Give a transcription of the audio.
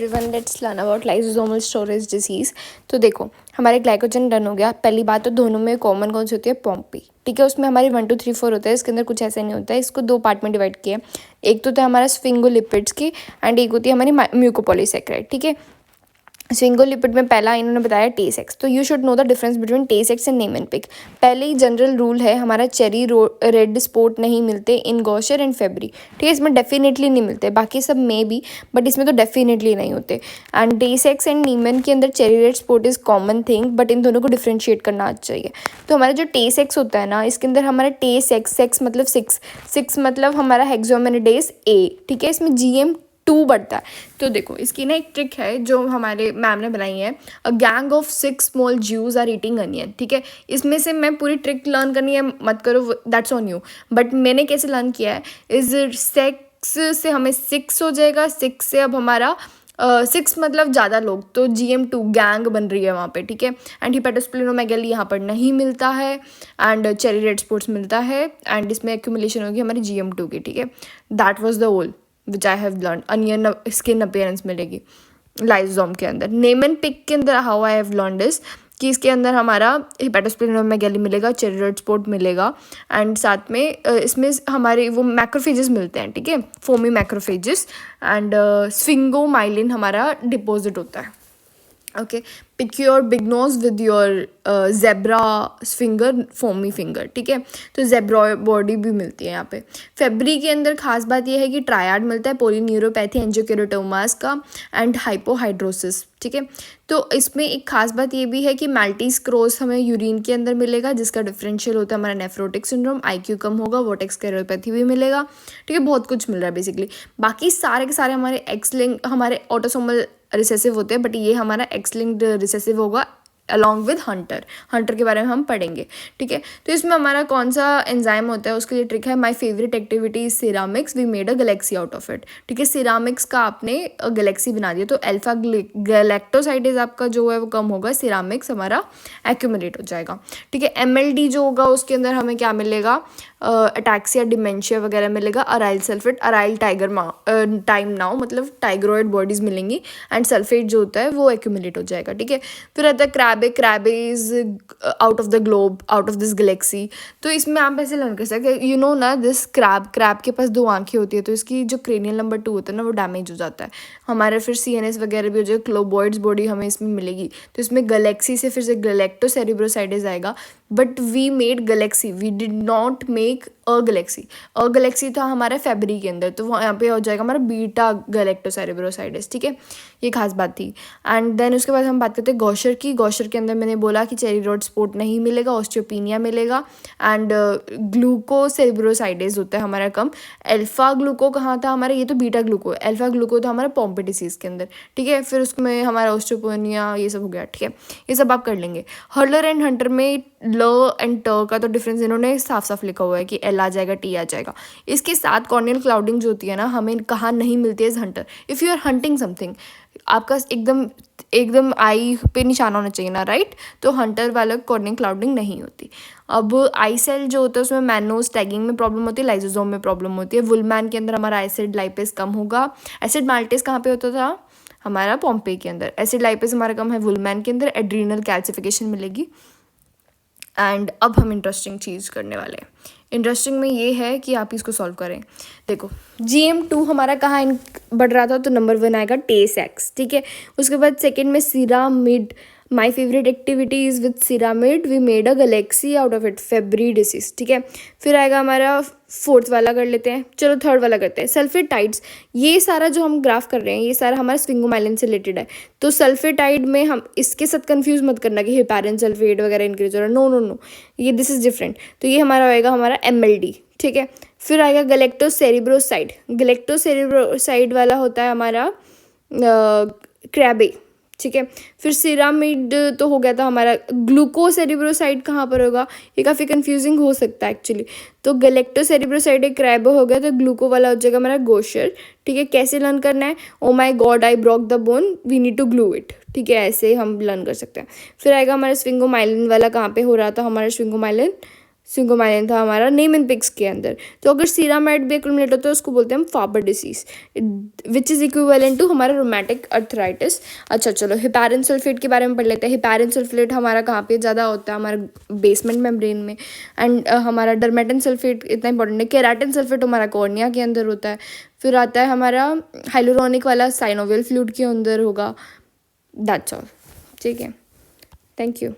Everyone, let's learn about lysosomal storage disease. तो देखो, हमारे ग्लाइकोजन डन हो गया। पहली बात तो दोनों में कॉमन कौन सी होती है? पॉम्पी। ठीक है, उसमें हमारी 1 2 3 4 होता है। इसके अंदर कुछ ऐसा नहीं होता है। इसको 2 पार्ट में डिवाइड किया। एक तो होता है हमारा स्फिंगोलिपिड्स की एंड एक होती है हमारी म्यूकोपॉलीसेकेराइड। ठीक है, स्फिंगोलिपिड में पहला इन्होंने बताया टेसेक्स। तो you should know the difference between Tay-Sachs and Niemann-Pick. पहले ही जनरल रूल है हमारा, चेरी रेड स्पॉट नहीं मिलते इन गॉशर एंड फेब्री। ठीक है, इसमें डेफिनेटली नहीं मिलते, बाकी सब में भी, बट इसमें तो डेफिनेटली नहीं होते। एंड टेसेक्स एंड नीमन के अंदर cherry red spot is common thing, but in दोनों को डिफ्रेंशिएट करना आना चाहिए। तो हमारा जो टेसेक्स होता है ना, इसके अंदर हमारा टेसेक्स, सेक्स मतलब 6 मतलब हमारा हेक्सोमेनिडेज ए। ठीक है, इसमें GM2 बढ़ता है। तो देखो, इसकी ना एक ट्रिक है जो हमारे मैम ने बनाई है। A gang of 6 small Jews are eating onion. ठीक है, इसमें से मैं पूरी ट्रिक लर्न करनी है मत करो, दैट्स ऑन यू। बट मैंने कैसे लर्न किया है, इज सेक्स से हमें 6 हो जाएगा। 6 से अब हमारा 6 मतलब ज़्यादा लोग, तो GM2 गैंग बन रही है वहाँ पे। ठीक है, एंड हिपेटोस्प्लेनोमेगाली यहाँ पर नहीं मिलता है एंड चेरी रेड स्पॉट्स मिलता है एंड इसमें एक्यूमुलेशन होगी हमारी GM2 की। ठीक है, that was the whole which I have learn. Onion skin appearance मिलेगी लाइसोसोम के अंदर। नेमेनपिक के अंदर how I have learn this कि इसके अंदर हमारा हिपेटोस्प्लेनोमेगाली मिलेगा, चेरी रेड स्पॉट मिलेगा एंड साथ में इसमें हमारे वो मैक्रोफेजेस मिलते हैं। ठीक है, फोमी मैक्रोफेजेस एंड स्फिंगोमाइलिन हमारा डिपॉजिट होता है। Okay, pick your big nose with your zebra finger, foamy finger. ठीक है, तो जेब्रा बॉडी भी मिलती है यहाँ पे। फेब्री के अंदर खास बात यह है कि ट्रायड मिलता है, पोलीन्यूरोपैथी, एंजियोकेराटोमास का एंड हाइपोहाइड्रोसिस। ठीक है, तो इसमें एक खास बात ये भी है कि माल्टीज क्रॉस हमें यूरिन के अंदर मिलेगा, जिसका डिफरेंशियल होता है हमारा नेफ्रोटिक सिंड्रोम। IQ कम होगा, वोटेक्स कैरोपैथी भी मिलेगा। ठीक है, बहुत कुछ मिल रहा है बेसिकली। बाकी सारे के सारे हमारे एक्स लिंक, हमारे ऑटोसोमल रिसेसिव होते हैं, बट ये हमारा एक्स लिंक्ड रिसेसिव होगा अलॉन्ग विद हंटर के बारे में हम पढ़ेंगे। ठीक है, तो इसमें हमारा कौन सा एंजाइम होता है उसके लिए ट्रिक है। My favourite activity is ceramics, we made a galaxy out of it. ठीक है, सिरामिक्स का आपने गैलेक्सी बना दिया, तो अल्फा गैलेक्टोसाइडेज आपका जो है वो कम होगा, सिरामिक्स हमारा एक्यूमुलेट हो जाएगा। ठीक है, MLD जो होगा उसके अंदर हमें क्या मिलेगा, अटैक्सिया, डिमेंशिया वगैरह मिलेगा। Aryl sulphate, aryl time now मतलब टाइग्रोइड बॉडीज मिलेंगी एंड सल्फेट जो होता है वो एक्यूमुलेट हो जाएगा। ठीक है, फिर आता है crab is out of the globe, out of this Galaxy. तो इसमें आप ऐसे लर्न कर सकते हैं, यू नो ना, दिस क्रैब के पास 2 आंखें होती है, तो इसकी जो क्रेनियल नंबर 2 होता है ना वो डैमेज हो जाता है हमारे। फिर CNS वगैरह भी हो जाएगा, क्लोबॉइड्स बॉडी हमें इसमें मिलेगी। तो इसमें गैलेक्सी से फिर से गैलेक्टोसेरिब्रोसाइडेज आएगा, but we made galaxy, we did not make a galaxy था हमारा फेब्री के अंदर, तो वो यहाँ पे हो जाएगा हमारा बीटा गैलेक्टोसेरिब्रोसाइडेस। ठीक है, ये खास बात थी। एंड देन उसके बाद हम बात करते हैं गॉशर की। गॉशर के अंदर मैंने बोला कि चेरी रेड स्पॉट नहीं मिलेगा, ऑस्टियोपिनिया मिलेगा एंड ग्लूकोसेरिब्रोसाइडेस होता है हमारा कम। अल्फा ग्लूको कहाँ था हमारा, ये तो बीटा ग्लूको, अल्फा ग्लूको था हमारा पॉम्पे डिसीज के अंदर। ठीक है, फिर उसमें हमारा ऑस्टियोपिनिया ये सब हो गया। ठीक है, ये सब आप कर लेंगे। हर्लर एंड हंटर में ल एंड ट का तो डिफरेंस इन्होंने साफ साफ लिखा हुआ है कि L आ जाएगा, T आ जाएगा। इसके साथ कॉर्नियल क्लाउडिंग जो होती है ना, हमें कहाँ नहीं मिलती है Hunter. If you are hunting something, आपका एकदम आई पे निशाना होना चाहिए ना, राइट। तो हंटर वाला कॉर्नियल क्लाउडिंग नहीं होती। अब आई सेल जो होता है उसमें मैनोज टैगिंग में प्रॉब्लम होती है, लाइसोसोम में प्रॉब्लम होती है। वुलमैन के अंदर हमारा एसिड लाइपेस कम होगा। एसिड माल्टेस कहाँ पे होता था हमारा, पॉम्पे के अंदर। एसिड लाइपेस हमारा कम है वुलमैन के अंदर। एड्रीनल कैल्सिफिकेशन मिलेगी। एंड अब हम इंटरेस्टिंग चीज़ करने वाले हैं। इंटरेस्टिंग में ये है कि आप इसको सॉल्व करें। देखो, GM2 हमारा कहाँ बढ़ रहा था, तो नंबर 1 आएगा टेसेक्स। ठीक है, उसके बाद सेकंड में ceramide, my favourite activity is with ceramide, we made a galaxy out of it, Fabry disease. ठीक है, फिर आएगा हमारा 4th वाला कर लेते हैं, चलो 3rd वाला करते हैं, सल्फेटाइड्स। ये सारा जो हम ग्राफ कर रहे हैं ये सारा हमारा स्फिंगोमाइलिन से रिलेटेड है। तो सल्फेटाइड में हम इसके साथ कंफ्यूज मत करना कि हेपारिन सल्फेट वगैरह इंक्रीज हो रहा है, नो नो नो, ये दिस इज डिफरेंट। तो ये हमारा होएगा हमारा MLD। ठीक है, फिर आएगा गैलेक्टोसेरिब्रोसाइड। गैलेक्टोसेरिब्रोसाइड वाला होता है हमारा क्रैबे। ठीक है, फिर सिरामिड तो हो गया था हमारा। ग्लूकोसेरिब्रोसाइड कहाँ पर होगा, ये काफ़ी कंफ्यूजिंग हो सकता है एक्चुअली। तो गैलेक्टोसेरिब्रोसाइड एक क्रैबो हो गया, तो ग्लूको वाला हो जाएगा हमारा गोशर। ठीक है, कैसे लर्न करना है, oh my God I broke the bone, we need to glue it. ठीक है, ऐसे हम लर्न कर सकते हैं। फिर आएगा हमारा स्फिंगोमाइलिन वाला, कहाँ पे हो रहा था हमारा स्फिंगोमाइलिन, सिंगोमाइलिन था हमारा नेमन पिग्स के अंदर। तो अगर सीरामाइड भी एक्यूमुलेट होता है उसको बोलते हैं हम Farber disease, which is equivalent to हमारा रोमेटिक अर्थराइटिस। अच्छा चलो हिपैरिन सल्फेट के बारे में पढ़ लेते हैं। हिपैरिन सल्फेट हमारा कहाँ पे ज़्यादा होता है, हमारा बेसमेंट मेम्ब्रेन में। एंड हमारा डर्मेटन सल्फेट इतना इंपॉर्टेंट है। केराटिन सल्फेट हमारा कॉर्निया के अंदर होता है। फिर आता है हमारा हाइलोरोनिक वाला साइनोवियल फ्लूइड के अंदर होगा। That's all. ठीक है, थैंक यू।